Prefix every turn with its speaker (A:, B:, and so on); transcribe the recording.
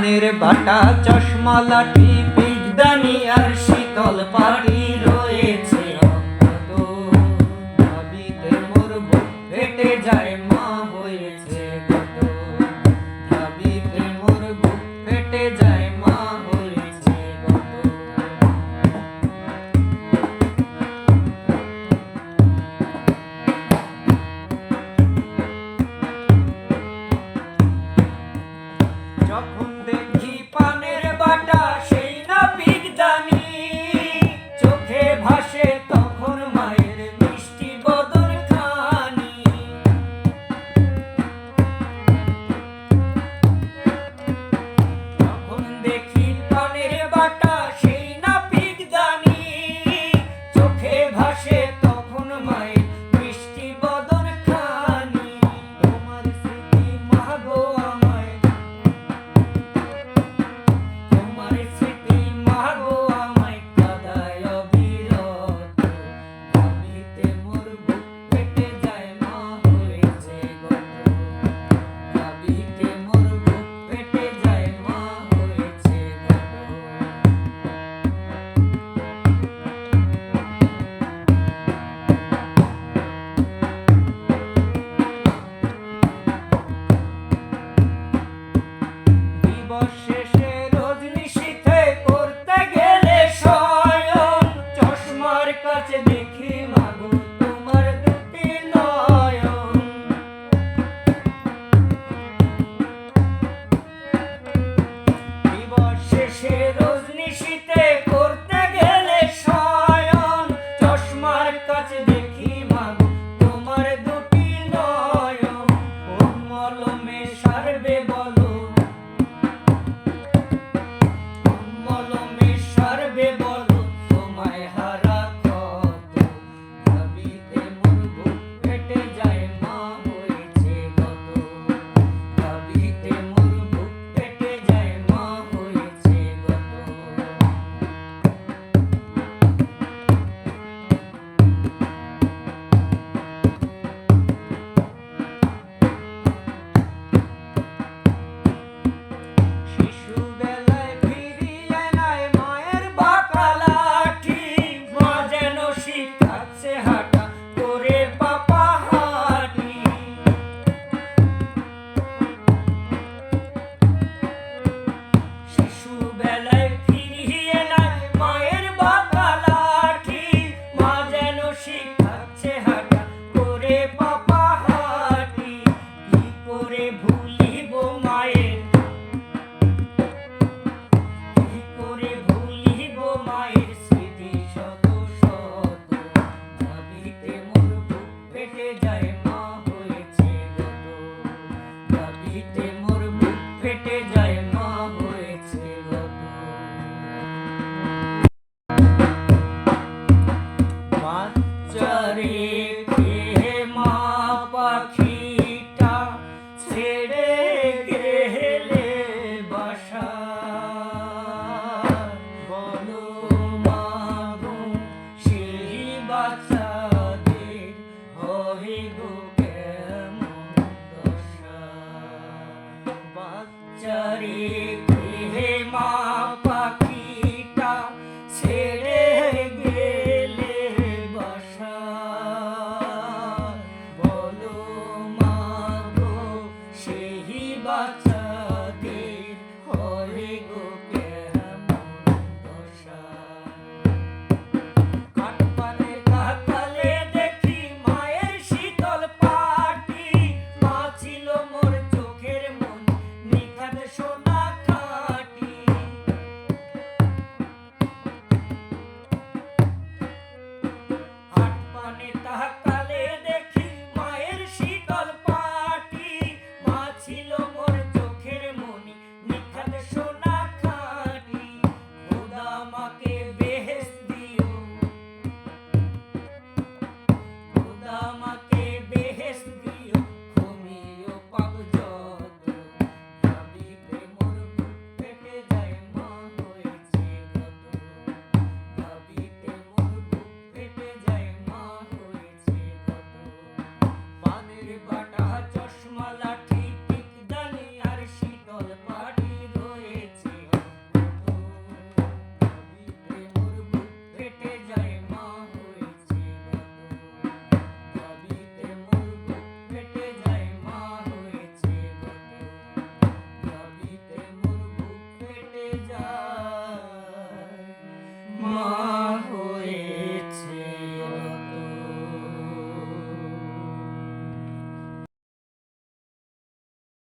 A: পানের বাটা, চশমা, লাঠি, পিঠদানি আর শীতল পাটি রয়েছে অক্ষত। দাবিতে মোর বুক ফেটে যায়, মা হয়েছে কত। দাবিতে মোর বুক ফেটে যায়, মা হয়েছে কত। যখন দেখি পানের বাটা, সেই না পিঠদানি, চোখে ভাসে তখন মায়ের মিষ্টি বদন খানি। যখন দেখি পানের বাটা, সেই না পিঠদানি, চোখে ভাসে তখন মায়ের মিষ্টি বদন খানি। তোমার স্মৃতি মাগো আমায়, তোমার স্মৃতি মাগো আমায় কাঁদায় অবিরত। দাবিতে মোর বুক ফেটে যায়, মা হয়েছে কত। দাবিতে মোর বুক ফেটে যায়, মা হয়েছে কত। দিবসে